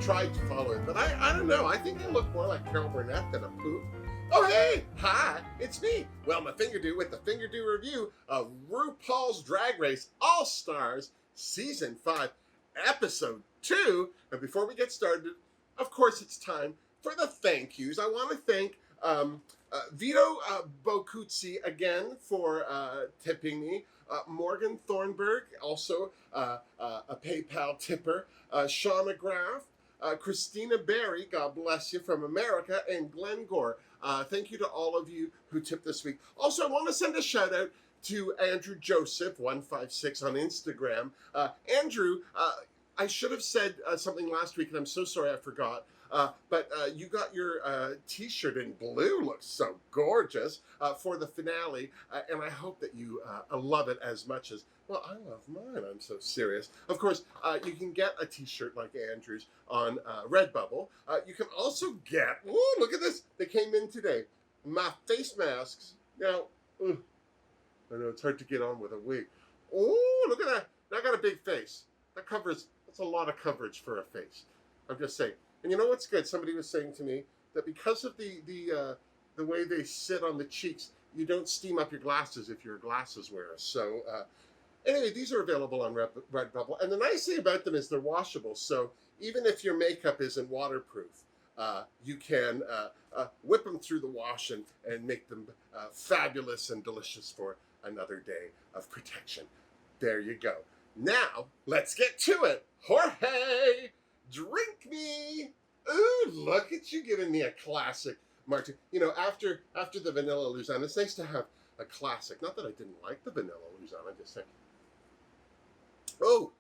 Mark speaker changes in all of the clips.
Speaker 1: tried to follow it, but I don't know. I think I look more like Carol Burnett than a poop. Oh, hey! Hi! It's me, Wilma Fingerdoo, with the Fingerdoo review of RuPaul's Drag Race All-Stars Season 5, Episode 2. And before we get started, of course, it's time for the thank yous. I want to thank Vito Bocuzzi again for tipping me. Morgan Thornburg, also a PayPal tipper. Shauna Graff. Christina Berry, God bless you, from America, and Glenn Gore. Thank you to all of you who tipped this week. Also, I want to send a shout out to Andrew Joseph 156 on Instagram. Andrew, I should have said something last week, and I'm so sorry I forgot. But you got your t-shirt in blue, looks so gorgeous, for the finale, and I hope that you love it as much as, well, I love mine. I'm so serious. Of course, you can get a t-shirt like Andrew's on Redbubble. You can also get, ooh, look at this, they came in today, my face masks. Now, I know it's hard to get on with a wig. Oh, look at that. I got a big face. That's a lot of coverage for a face. I'm just saying. And you know what's good? Somebody was saying to me that because of the way they sit on the cheeks, you don't steam up your glasses if you're a glasses wearer. So anyway, these are available on Redbubble. And the nice thing about them is they're washable. So even if your makeup isn't waterproof, you can whip them through the wash and make them fabulous and delicious for another day of protection. There you go. Now, let's get to it. Jorge! Drink me! Ooh, look at you giving me a classic martini. You know, after the vanilla Luzon, it's nice to have a classic. Not that I didn't like the vanilla Luzon, I'm just saying. Oh,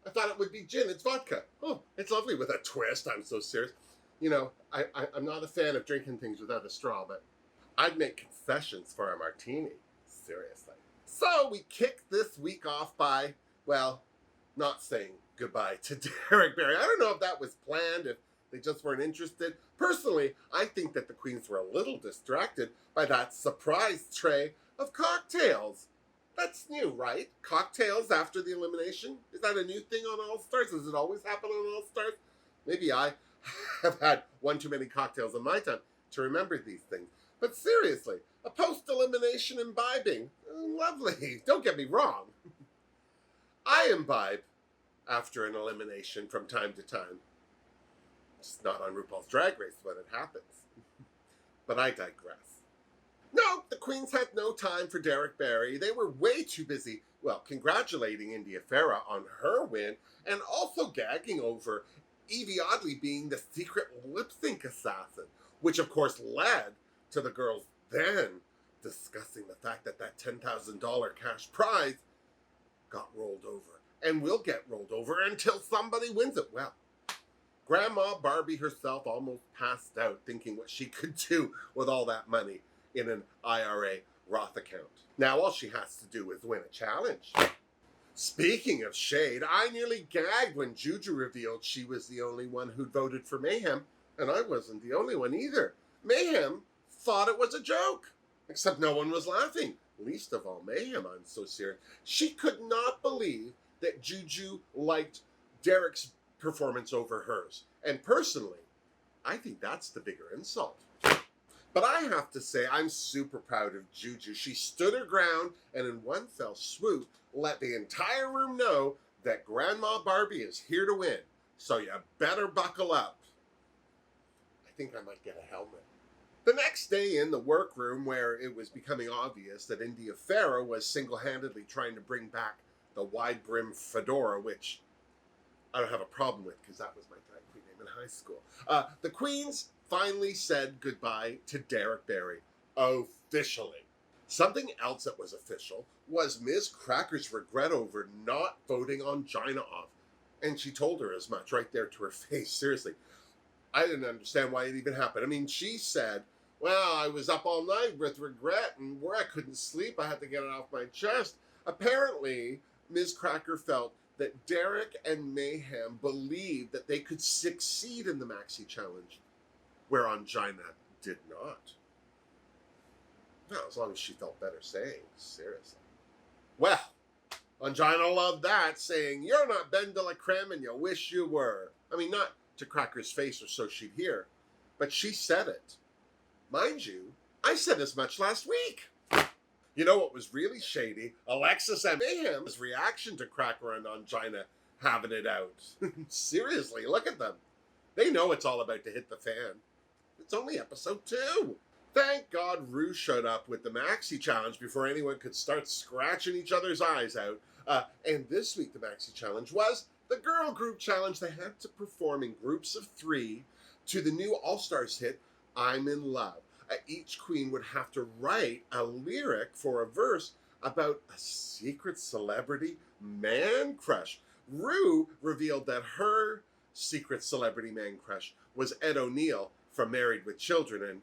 Speaker 1: I thought it would be gin. It's vodka. Oh, it's lovely with a twist. I'm so serious. You know, I'm not a fan of drinking things without a straw, but I'd make concessions for a martini. Seriously. So we kicked this week off by, well, not saying goodbye to Derek Barry. I don't know if that was planned, if they just weren't interested. Personally, I think that the queens were a little distracted by that surprise tray of cocktails. That's new, right? Cocktails after the elimination? Is that a new thing on All Stars? Does it always happen on All Stars? Maybe I have had one too many cocktails in my time to remember these things. But seriously, a post-elimination imbibing. Lovely. Don't get me wrong. I imbibe after an elimination from time to time. It's not on RuPaul's Drag Race when it happens. But I digress. No, the queens had no time for Derek Barry. They were way too busy, well, congratulating India Farah on her win, and also gagging over Evie Oddly being the secret lip sync assassin, which of course led to the girls then discussing the fact that that $10,000 cash prize got rolled over. And will get rolled over until somebody wins it. Well, Grandma Barbie herself almost passed out thinking what she could do with all that money in an IRA Roth account. Now all she has to do is win a challenge. Speaking of shade, I nearly gagged when Juju revealed she was the only one who'd voted for Mayhem, and I wasn't the only one either. Mayhem thought it was a joke, except no one was laughing. Least of all Mayhem, I'm so serious. She could not believe that Juju liked Derek's performance over hers. And personally, I think that's the bigger insult. But I have to say, I'm super proud of Juju. She stood her ground and in one fell swoop let the entire room know that Grandma Barbie is here to win. So you better buckle up. I think I might get a helmet. The next day in the workroom, where it was becoming obvious that India Farah was single-handedly trying to bring back the wide-brim fedora, which I don't have a problem with because that was my drag queen name in high school. The queens finally said goodbye to Derek Barry, officially. Something else that was official was Ms. Cracker's regret over not voting on Gina off. And she told her as much right there to her face. Seriously, I didn't understand why it even happened. I mean, she said, well, I was up all night with regret and where I couldn't sleep, I had to get it off my chest. Apparently, Ms. Cracker felt that Derek and Mayhem believed that they could succeed in the Maxi Challenge, whereon Gina did not. No, as long as she felt better saying, seriously. Well, Angina loved that, saying, you're not Ben de la Creme and you wish you were. I mean, not to Cracker's face or so she'd hear. But she said it. Mind you, I said as much last week. You know what was really shady? Alexis and Mayhem's reaction to Cracker and Angina having it out. Seriously, look at them. They know it's all about to hit the fan. It's only episode 2. Thank God Ru showed up with the Maxi Challenge before anyone could start scratching each other's eyes out. And this week the Maxi Challenge was the girl group challenge. They had to perform in groups of 3 to the new All-Stars hit, I'm in Love. Each queen would have to write a lyric for a verse about a secret celebrity man crush. Ru revealed that her secret celebrity man crush was Ed O'Neill from Married with Children, and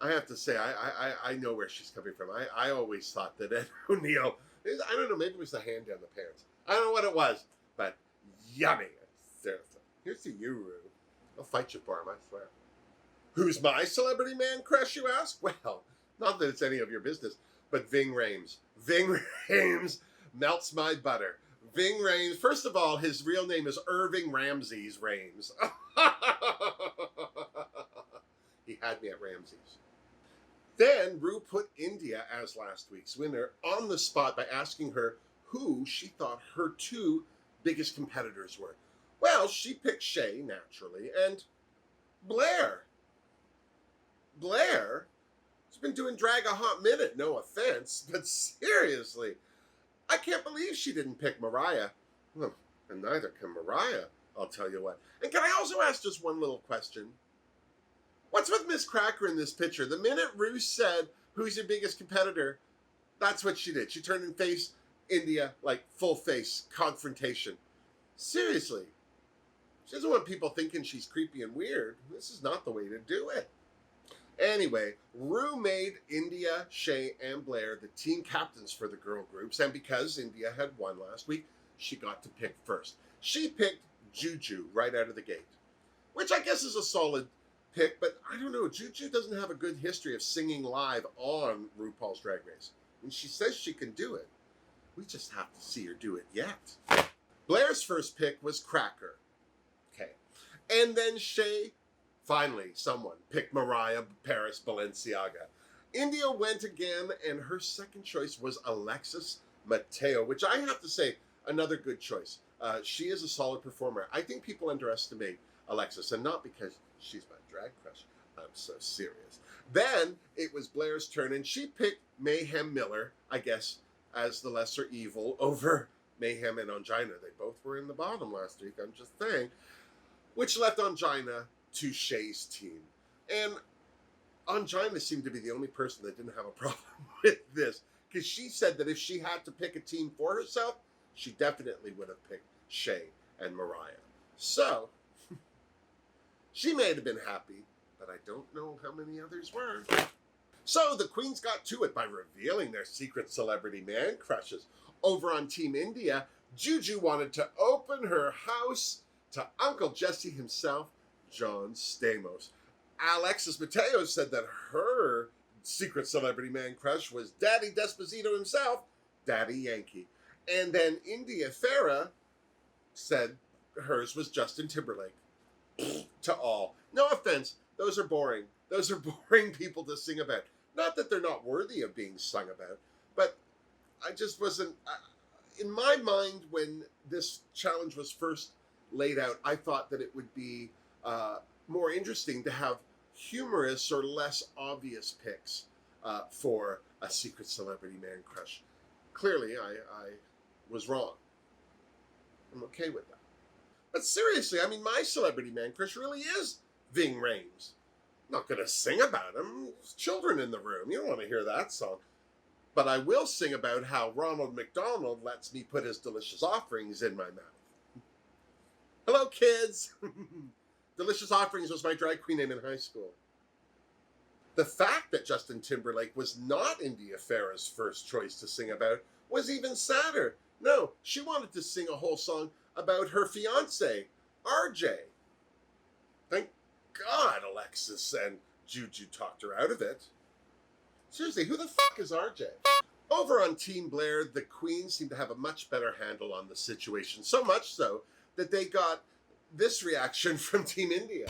Speaker 1: I have to say, I know where she's coming from. I always thought that Ed O'Neill, I don't know, maybe it was the hand down the pants. I don't know what it was, but yummy. Seriously. Here's to you, Ru. I'll fight you for him, I swear. Who's my celebrity man crush, you ask? Well, not that it's any of your business, but Ving Rhames. Ving Rhames melts my butter. Ving Rhames, first of all, his real name is Irving Ramses Rhames. He had me at Ramses. Then Ru put India as last week's winner on the spot by asking her who she thought her 2 biggest competitors were. Well, she picked Shay, naturally, and Blair. Blair has been doing drag a hot minute, no offense, but seriously, I can't believe she didn't pick Mariah. Well, and neither can Mariah, I'll tell you what. And can I also ask just one little question? What's with Miss Cracker in this picture? The minute Ru said, who's your biggest competitor, that's what she did. She turned and faced India like full face confrontation. Seriously. She doesn't want people thinking she's creepy and weird. This is not the way to do it. Anyway, Ru made India, Shay, and Blair the team captains for the girl groups, and because India had won last week, she got to pick first. She picked Juju right out of the gate, which I guess is a solid pick, but I don't know, Juju doesn't have a good history of singing live on RuPaul's Drag Race. And she says she can do it. We just have to see her do it yet. Blair's first pick was Cracker. Okay. And then Shay, finally, someone picked Mariah Paris Balenciaga. India went again, and her second choice was Alexis Mateo, which I have to say, another good choice. She is a solid performer. I think people underestimate Alexis, and not because she's my drag crush. I'm so serious. Then it was Blair's turn, and she picked Mayhem Miller, I guess, as the lesser evil over Mayhem and Angina. They both were in the bottom last week, I'm just saying. Which left Angina to Shay's team. And Angina seemed to be the only person that didn't have a problem with this, because she said that if she had to pick a team for herself, she definitely would have picked Shay and Mariah. So, she may have been happy, but I don't know how many others were. So the queens got to it by revealing their secret celebrity man crushes. Over on Team India, Juju wanted to open her house to Uncle Jesse himself, John Stamos. Alexis Mateo said that her secret celebrity man crush was Daddy Despacito himself, Daddy Yankee. And then India Farah said hers was Justin Timberlake. To all. No offense, those are boring. Those are boring people to sing about. Not that they're not worthy of being sung about, but I just wasn't... in my mind, when this challenge was first laid out, I thought that it would be more interesting to have humorous or less obvious picks for a secret celebrity man crush. Clearly, I was wrong. I'm okay with that. But seriously, I mean, my celebrity man crush really is Ving Rhames. I'm not going to sing about him. There's children in the room. You don't want to hear that song. But I will sing about how Ronald McDonald lets me put his delicious offerings in my mouth. Hello, kids. Delicious Offerings was my drag queen name in high school. The fact that Justin Timberlake was not India Farah's first choice to sing about was even sadder. No, she wanted to sing a whole song about her fiancé, RJ. Thank God Alexis and Juju talked her out of it. Seriously, who the fuck is RJ? Over on Team Blair, the queens seemed to have a much better handle on the situation. So much so that they got this reaction from Team India.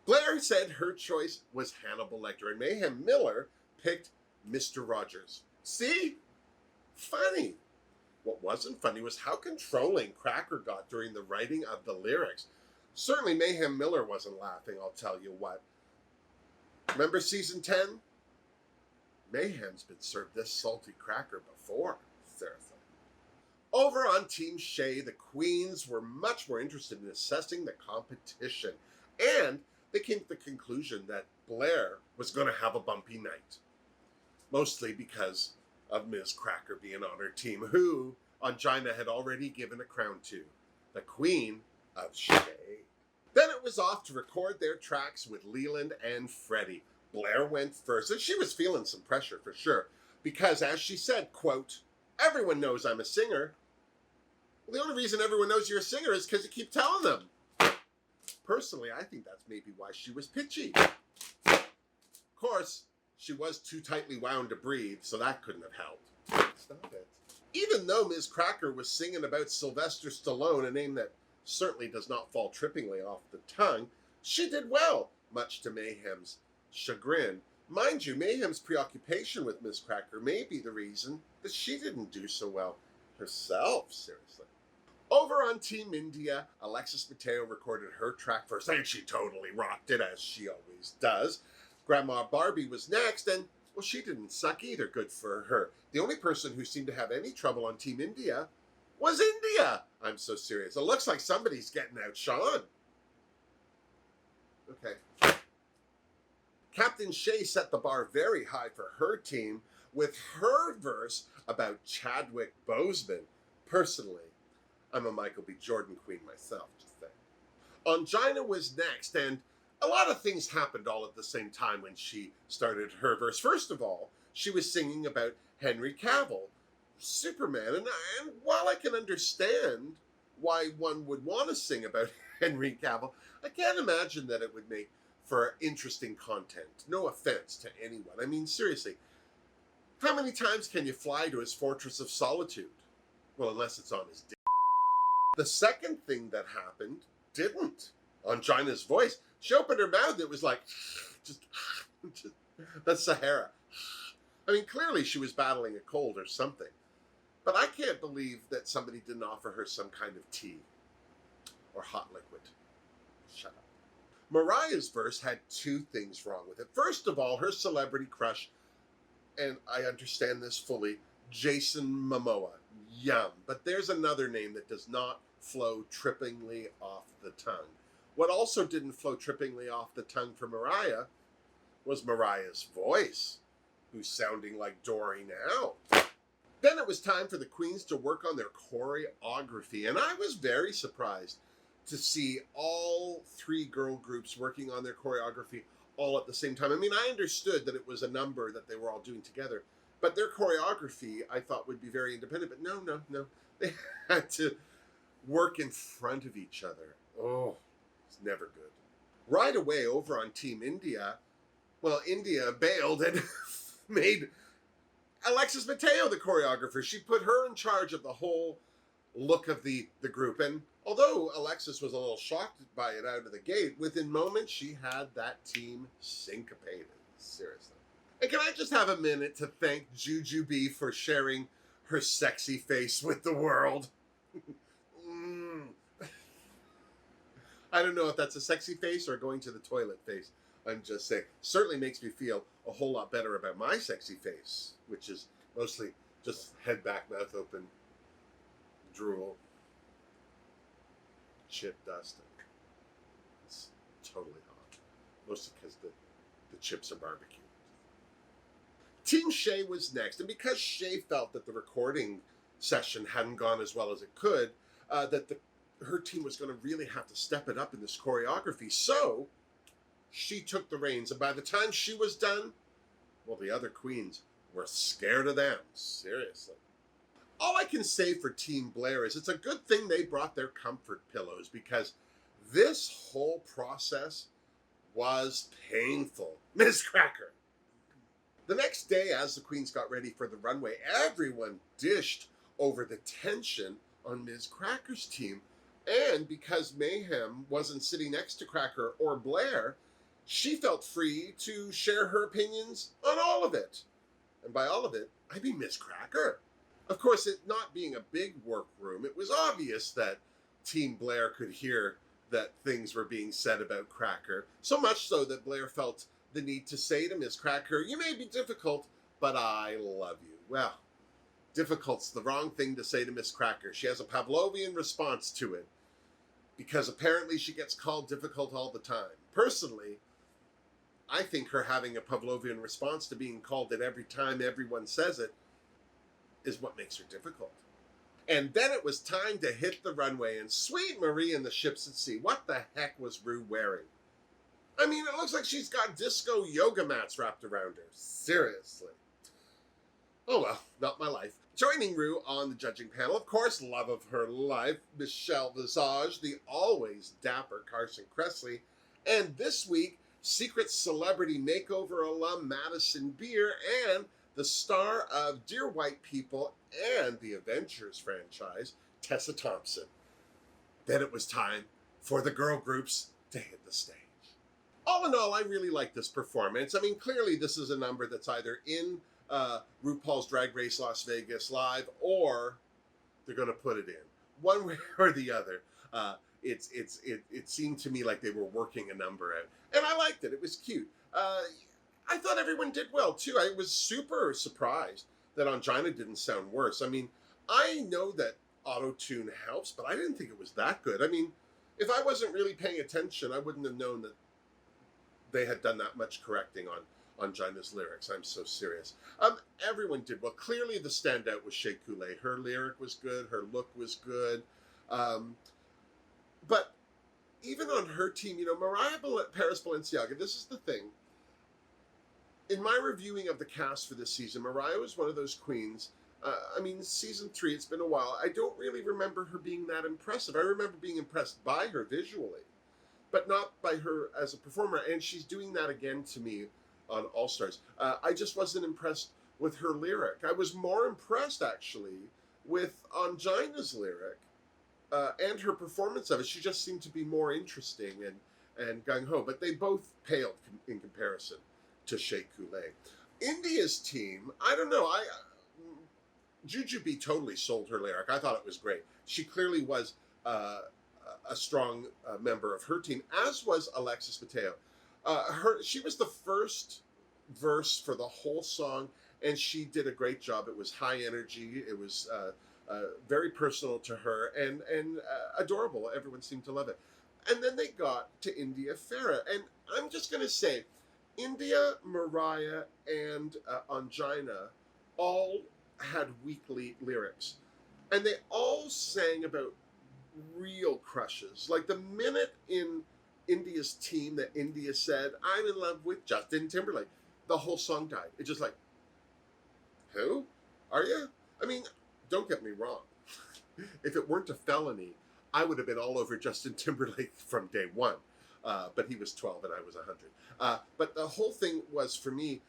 Speaker 1: Blair said her choice was Hannibal Lecter, and Mayhem Miller picked Mr. Rogers. See? Funny. What wasn't funny was how controlling Cracker got during the writing of the lyrics. Certainly Mayhem Miller wasn't laughing, I'll tell you what. Remember season 10? Mayhem's been served this salty cracker before, seriously. Over on Team Shea, the queens were much more interested in assessing the competition, and they came to the conclusion that Blair was going to have a bumpy night. Mostly because of Ms. Cracker being on her team, who Ongina had already given a crown to, the Queen of Shea. Then it was off to record their tracks with Leland and Freddie. Blair went first, and she was feeling some pressure for sure, because as she said, quote, "Everyone knows I'm a singer." Well, the only reason everyone knows you're a singer is because you keep telling them. Personally, I think that's maybe why she was pitchy. Of course, she was too tightly wound to breathe, so that couldn't have helped. Stop it. Even though Ms. Cracker was singing about Sylvester Stallone, a name that certainly does not fall trippingly off the tongue, she did well, much to Mayhem's chagrin. Mind you, Mayhem's preoccupation with Ms. Cracker may be the reason that she didn't do so well herself, seriously. Over on Team India, Alexis Mateo recorded her track first, and she totally rocked it, as she always does. Grandma Barbie was next, and, well, she didn't suck either, good for her. The only person who seemed to have any trouble on Team India was India. I'm so serious. It looks like somebody's getting outshone. Okay. Captain Shea set the bar very high for her team with her verse about Chadwick Boseman. Personally, I'm a Michael B. Jordan queen myself, just saying. Ongina was next, and a lot of things happened all at the same time when she started her verse. First of all, she was singing about Henry Cavill, Superman, and while I can understand why one would want to sing about Henry Cavill, I can't imagine that it would make for interesting content. No offense to anyone. I mean, seriously, how many times can you fly to his Fortress of Solitude? Well, unless it's on his dick. The second thing that happened didn't. Ongina's voice, she opened her mouth, it was like, just that's Sahara. I mean, clearly she was battling a cold or something. But I can't believe that somebody didn't offer her some kind of tea or hot liquid. Shut up. Mariah's verse had two things wrong with it. First of all, her celebrity crush, and I understand this fully, Jason Momoa. Yum. But there's another name that does not flow trippingly off the tongue. What also didn't flow trippingly off the tongue for Mariah was Mariah's voice, who's sounding like Dory now. Then it was time for the queens to work on their choreography, and I was very surprised to see all three girl groups working on their choreography all at the same time. I mean, I understood that it was a number that they were all doing together, but their choreography I thought would be very independent, but no. They had to work in front of each other. Oh, it's never good. Right away over on Team India, well, India bailed and made Alexis Mateo the choreographer. She put her in charge of the whole look of the group. And although Alexis was a little shocked by it out of the gate, within moments she had that team syncopated. Seriously. And can I just have a minute to thank Juju B for sharing her sexy face with the world? I don't know if that's a sexy face or going to the toilet face. I'm just saying. Certainly makes me feel a whole lot better about my sexy face, which is mostly just head back, mouth open, drool, chip dust. It's totally hot. Mostly because the chips are barbecued. Team Shea was next, and because Shea felt that the recording session hadn't gone as well as it could, her team was going to really have to step it up in this choreography, so she took the reins, and by the time she was done, well, the other queens were scared of them, seriously. All I can say for Team Blair is it's a good thing they brought their comfort pillows, because this whole process was painful. Ms. Cracker. The next day, as the queens got ready for the runway, everyone dished over the tension on Ms. Cracker's team. And because Mayhem wasn't sitting next to Cracker or Blair, she felt free to share her opinions on all of it. And by all of it, I mean Miss Cracker. Of course, it not being a big workroom, it was obvious that Team Blair could hear that things were being said about Cracker. So much so that Blair felt the need to say to Miss Cracker, "You may be difficult, but I love you." Well, difficult's the wrong thing to say to Miss Cracker. She has a Pavlovian response to it, because apparently she gets called difficult all the time. Personally, I think her having a Pavlovian response to being called it every time everyone says it is what makes her difficult. And then it was time to hit the runway, and sweet Marie and the ships at sea. What the heck was Rue wearing? I mean, it looks like she's got disco yoga mats wrapped around her. Seriously. Oh well, not my life. Joining Rue on the judging panel, of course, love of her life, Michelle Visage, the always dapper Carson Kressley, and this week, secret celebrity makeover alum Madison Beer, and the star of Dear White People and the Avengers franchise, Tessa Thompson. Then it was time for the girl groups to hit the stage. All in all, I really like this performance. I mean, clearly this is a number that's either in RuPaul's Drag Race Las Vegas Live, or they're going to put it in. One way or the other. It seemed to me like they were working a number out. And I liked it. It was cute. I thought everyone did well, too. I was super surprised that Angina didn't sound worse. I mean, I know that auto-tune helps, but I didn't think it was that good. I mean, if I wasn't really paying attention, I wouldn't have known that they had done that much correcting on Angina's lyrics. I'm so serious. Everyone did well. Clearly the standout was Shea Coulee. Her lyric was good. Her look was good. But even on her team, you know, Mariah Paris Balenciaga, this is the thing. In my reviewing of the cast for this season, Mariah was one of those queens. I mean, season 3, it's been a while. I don't really remember her being that impressive. I remember being impressed by her visually, but not by her as a performer. And she's doing that again to me on All Stars. I just wasn't impressed with her lyric. I was more impressed, actually, with Angina's lyric and her performance of it. She just seemed to be more interesting and gung-ho. But they both paled in comparison to Shea Coulee. India's team, I don't know. Jujubee totally sold her lyric. I thought it was great. She clearly was a strong member of her team, as was Alexis Mateo. She was the first verse for the whole song, and she did a great job. It was high energy. It was very personal to her and adorable. Everyone seemed to love it. And then they got to India Farah, and I'm just going to say, India, Mariah, and Angina all had weekly lyrics, and they all sang about real crushes. Like the minute in India's team that India said, "I'm in love with Justin Timberlake," the whole song died. It's just like, who? Are you? I mean, don't get me wrong. If it weren't a felony, I would have been all over Justin Timberlake from day one. But he was 12 and I was 100. But the whole thing was, for me,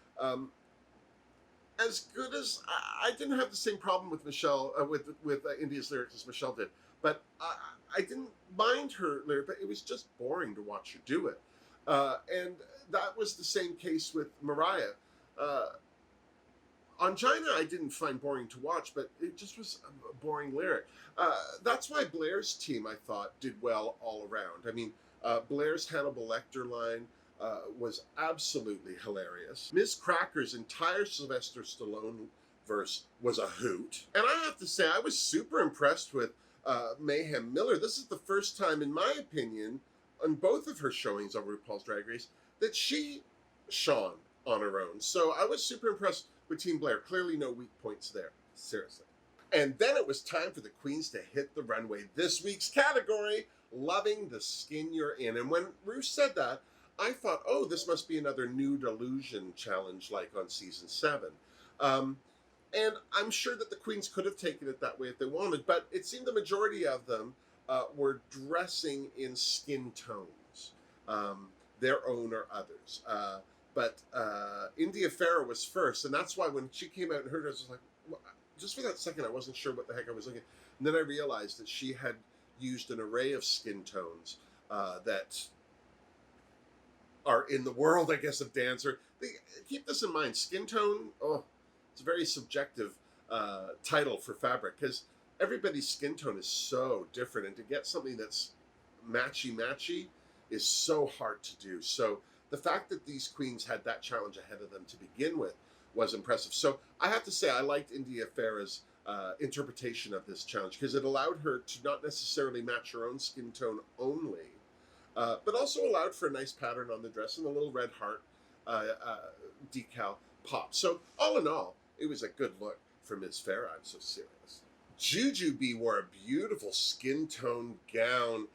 Speaker 1: as good as I didn't have the same problem with Michelle with India's lyrics as Michelle did, but I didn't mind her lyric, but it was just boring to watch her do it. And that was the same case with Mariah. Angina I didn't find boring to watch, but it just was a boring lyric. That's why Blair's team, I thought, did well all around. I mean, Blair's Hannibal Lecter line was absolutely hilarious. Ms. Cracker's entire Sylvester Stallone verse was a hoot. And I have to say, I was super impressed with Mayhem Miller. This is the first time, in my opinion, on both of her showings on RuPaul's Drag Race, that she shone on her own. So I was super impressed with Team Blair. Clearly no weak points there. Seriously. And then it was time for the queens to hit the runway. This week's category, loving the skin you're in. And when Ruth said that, I thought, oh, this must be another nude illusion challenge like on season 7. And I'm sure that the queens could have taken it that way if they wanted, but it seemed the majority of them were dressing in skin tones, their own or others. But India Farah was first, and that's why when she came out and heard us, I was like, well, just for that second, I wasn't sure what the heck I was looking at. And then I realized that she had used an array of skin tones that are in the world, I guess, of dance. Keep this in mind, skin tone, oh, it's a very subjective title for fabric, because everybody's skin tone is so different, and to get something that's matchy is so hard to do. So the fact that these queens had that challenge ahead of them to begin with was impressive. So I have to say, I liked India Farah's interpretation of this challenge, because it allowed her to not necessarily match her own skin tone only, but also allowed for a nice pattern on the dress and a little red heart decal pop. So all in all, it was a good look for Ms. Farah. I'm so serious. Jujubee wore a beautiful skin tone gown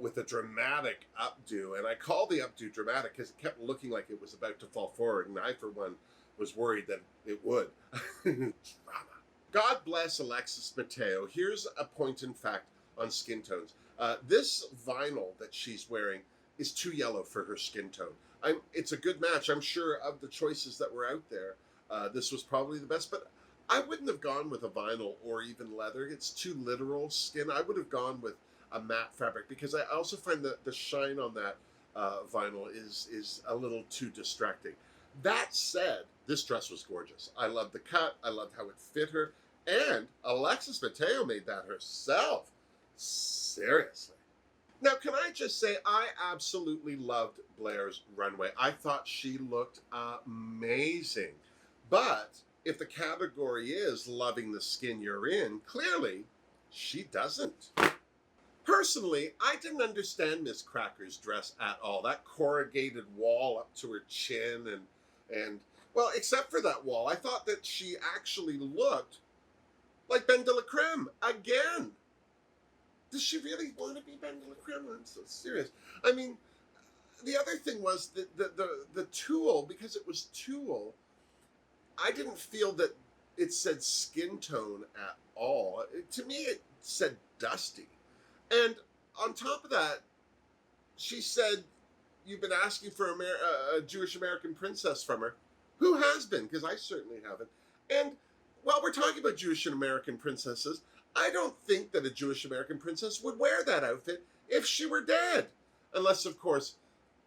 Speaker 1: with a dramatic updo, and I call the updo dramatic because it kept looking like it was about to fall forward, and I, for one, was worried that it would. Drama. God bless Alexis Mateo. Here's a point in fact on skin tones. This vinyl that she's wearing is too yellow for her skin tone. It's a good match. I'm sure of the choices that were out there, this was probably the best, but I wouldn't have gone with a vinyl or even leather. It's too literal skin. I would have gone with a matte fabric, because I also find that the shine on that vinyl is a little too distracting. That said, this dress was gorgeous. I loved the cut. I loved how it fit her. And Alexis Mateo made that herself. Seriously. Now, can I just say, I absolutely loved Blair's runway. I thought she looked amazing. But if the category is loving the skin you're in, clearly she doesn't. Personally, I didn't understand Miss Cracker's dress at all. That corrugated wall up to her chin and well, except for that wall, I thought that she actually looked like Ben de la Creme again. Does she really want to be Ben de la Creme? I'm so serious. I mean, the other thing was that the tulle, because it was tulle, I didn't feel that it said skin tone at all. To me, it said dusty. And on top of that, she said, you've been asking for a Jewish American princess from her. Who has been? Because I certainly haven't. And while we're talking about Jewish and American princesses, I don't think that a Jewish American princess would wear that outfit if she were dead. Unless, of course,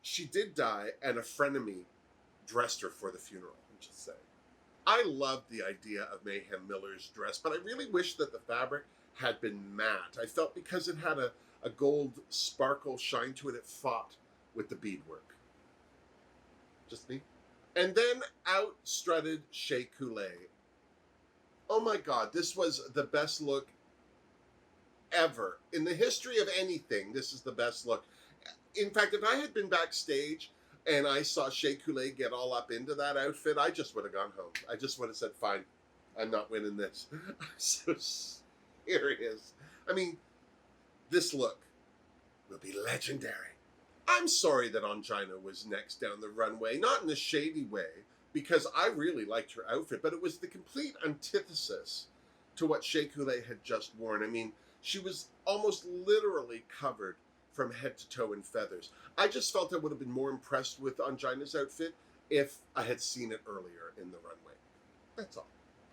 Speaker 1: she did die and a frenemy dressed her for the funeral. I'm just saying. I loved the idea of Mayhem Miller's dress, but I really wish that the fabric had been matte. I felt because it had a gold sparkle shine to it, it fought with the beadwork. Just me. And then out strutted Shea Coulee. Oh my God, this was the best look ever. In the history of anything, this is the best look. In fact, if I had been backstage and I saw Shea Coulee get all up into that outfit, I just would have gone home. I just would have said, fine, I'm not winning this. I'm so serious. I mean, this look will be legendary. I'm sorry that Angina was next down the runway, not in a shady way, because I really liked her outfit, but it was the complete antithesis to what Shea Coulee had just worn. I mean, she was almost literally covered from head to toe in feathers. I just felt I would have been more impressed with Angina's outfit if I had seen it earlier in the runway. That's all.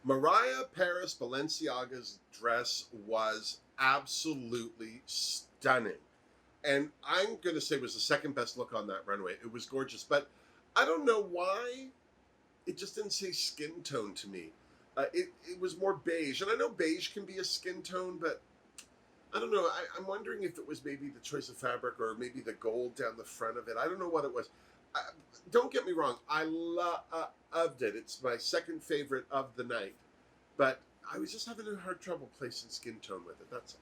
Speaker 1: Mariah Paris Balenciaga's dress was absolutely stunning. And I'm going to say it was the second best look on that runway. It was gorgeous, but I don't know why it just didn't say skin tone to me. It was more beige, and I know beige can be a skin tone, but I don't know. I'm wondering if it was maybe the choice of fabric or maybe the gold down the front of it. I don't know what it was. Don't get me wrong. I loved it. It's my second favorite of the night, but I was just having a hard trouble placing skin tone with it. That's all.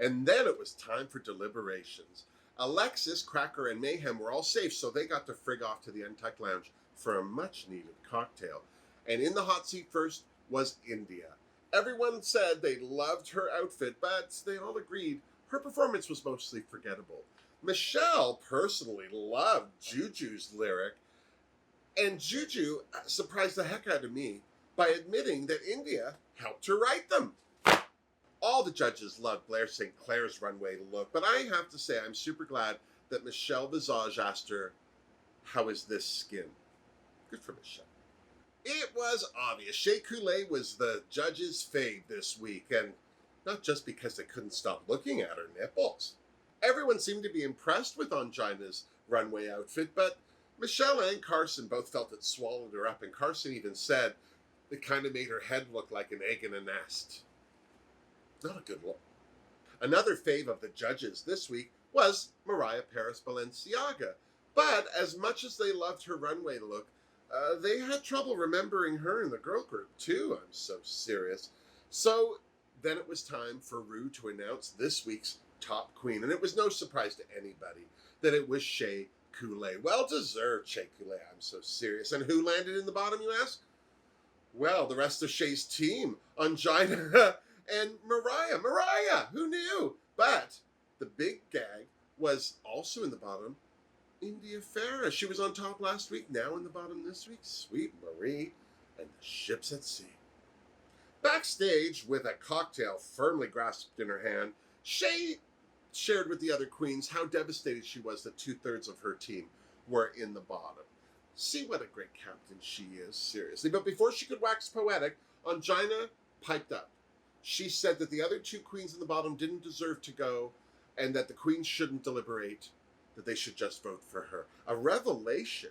Speaker 1: And then it was time for deliberations. Alexis, Cracker, and Mayhem were all safe, so they got to frig off to the Untucked Lounge for a much-needed cocktail. And in the hot seat first was India. Everyone said they loved her outfit, but they all agreed her performance was mostly forgettable. Michelle personally loved Juju's lyric, and Juju surprised the heck out of me by admitting that India helped her write them. All the judges loved Blair St. Clair's runway look, but I have to say I'm super glad that Michelle Visage asked her, how is this skin? Good for Michelle. It was obvious. Shea Coulee was the judge's fave this week, and not just because they couldn't stop looking at her nipples. Everyone seemed to be impressed with Angina's runway outfit, but Michelle and Carson both felt it swallowed her up, and Carson even said it kind of made her head look like an egg in a nest. Not a good look. Another fave of the judges this week was Mariah Paris Balenciaga, but as much as they loved her runway look, they had trouble remembering her in the girl group too. I'm so serious. So then it was time for Ru to announce this week's top queen, and it was no surprise to anybody that it was Shea Coulee. Well deserved, Shea Coulee. I'm so serious. And who landed in the bottom, you ask? Well, the rest of Shea's team, Angina and Mariah. Mariah, who knew? But the big gag was also in the bottom, India Farah. She was on top last week, now in the bottom this week. Sweet Marie and the ships at sea. Backstage, with a cocktail firmly grasped in her hand, Shea shared with the other queens how devastated she was that 2/3 of her team were in the bottom. See what a great captain she is, seriously. But before she could wax poetic, Angina piped up. She said that the other 2 queens in the bottom didn't deserve to go, and that the queens shouldn't deliberate, that they should just vote for her. A revelation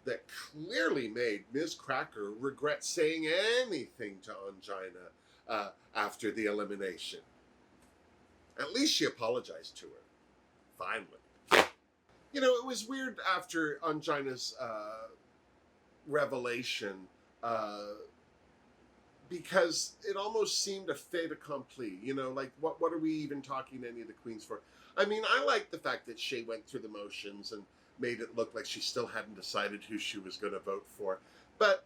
Speaker 1: that clearly made Ms. Cracker regret saying anything to Angina after the elimination. At least she apologized to her. Finally. You know, it was weird after Angina's revelation because it almost seemed a fait accompli. You know, like, what are we even talking to any of the queens for? I mean, I like the fact that Shea went through the motions and made it look like she still hadn't decided who she was going to vote for. But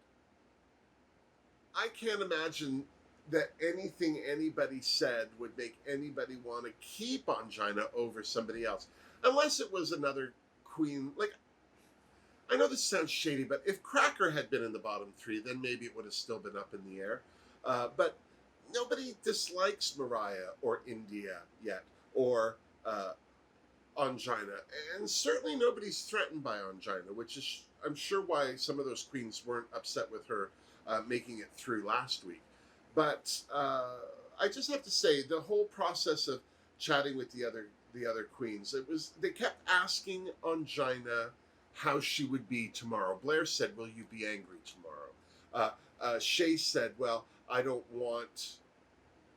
Speaker 1: I can't imagine that anything anybody said would make anybody want to keep Angina over somebody else. Unless it was another queen. Like, I know this sounds shady, but if Cracker had been in the bottom 3, then maybe it would have still been up in the air. But nobody dislikes Mariah or India yet, or Angina. And certainly nobody's threatened by Angina, which is, I'm sure, why some of those queens weren't upset with her making it through last week. But I just have to say, the whole process of chatting with the other queens, they kept asking Angina how she would be tomorrow. Blair said, "Will you be angry tomorrow?" Shea said, "Well, I don't want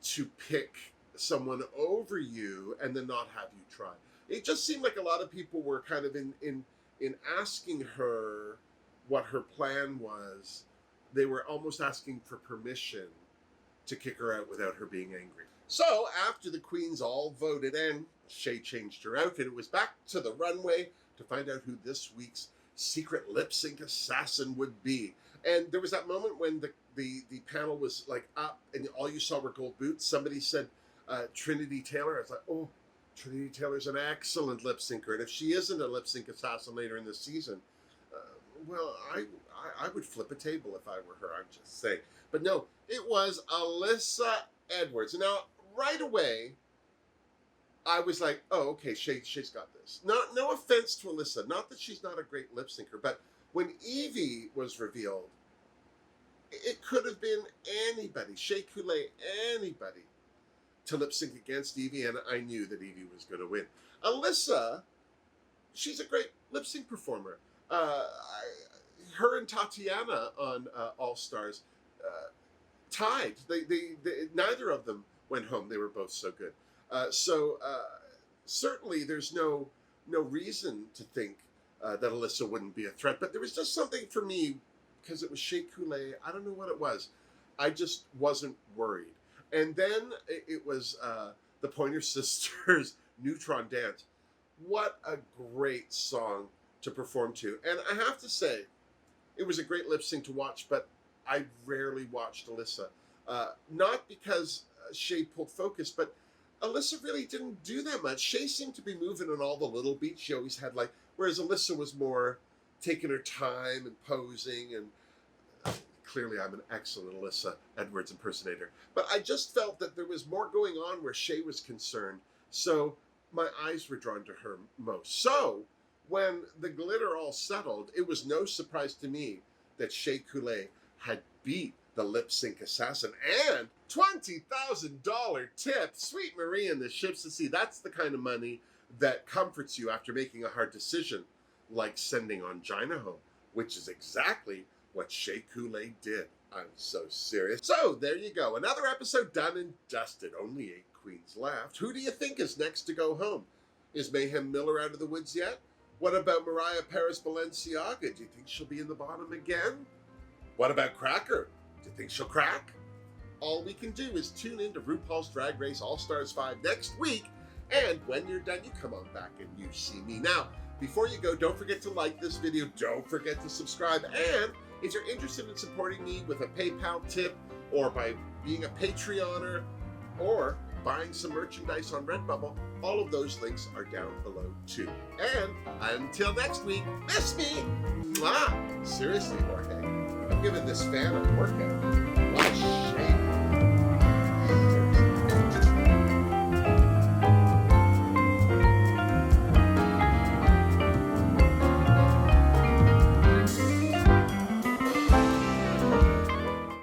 Speaker 1: to pick someone over you and then not have you try." It just seemed like a lot of people were kind of in asking her what her plan was. They were almost asking for permission to kick her out without her being angry. So after the queens all voted in, Shea changed her outfit. It was back to the runway to find out who this week's secret lip sync assassin would be. And there was that moment when the panel was like up and all you saw were gold boots. Somebody said Trinity Taylor. I was like, oh, Trinity Taylor's an excellent lip syncer. And if she isn't a lip sync assassin later in the season, well, I would flip a table if I were her, I'm just saying. But no, it was Alyssa Edwards. And now, right away, I was like, oh, okay, Shea's got this. No offense to Alyssa. Not that she's not a great lip syncer, but when Evie was revealed, it could have been anybody, Shea Coulee, anybody, to lip sync against Evie, and I knew that Evie was going to win. Alyssa, she's a great lip sync performer. Her and Tatiana on All Stars tied. They neither of them went home. They were both so good. Certainly there's no reason to think that Alyssa wouldn't be a threat. But there was just something for me, because it was Shea Coulee. I don't know what it was. I just wasn't worried. And then it was the Pointer Sisters' Neutron Dance. What a great song to perform to. And I have to say, it was a great lip sync to watch, but I rarely watched Alyssa. Not because Shea pulled focus, but Alyssa really didn't do that much. Shea seemed to be moving on all the little beats she always had, whereas Alyssa was more taking her time and posing, and clearly I'm an excellent Alyssa Edwards impersonator. But I just felt that there was more going on where Shea was concerned, so my eyes were drawn to her most. So when the glitter all settled, it was no surprise to me that Shea Coulee had beat the lip sync assassin, and $20,000 tip. Sweet Marie and the ships to see. That's the kind of money that comforts you after making a hard decision, like sending Ongina home, which is exactly what Shea Coulee did. I'm so serious. So there you go. Another episode done and dusted. Only 8 queens left. Who do you think is next to go home? Is Mayhem Miller out of the woods yet? What about Mariah Paris Balenciaga? Do you think she'll be in the bottom again? What about Cracker? Do you think she'll crack? All we can do is tune in to RuPaul's Drag Race All-Stars 5 next week. And when you're done, you come on back and you see me. Now, before you go, don't forget to like this video. Don't forget to subscribe. And if you're interested in supporting me with a PayPal tip, or by being a Patreoner, or buying some merchandise on Redbubble, all of those links are down below too. And until next week, miss me! Mwah! Seriously, Jorge, I'm giving this fan a workout.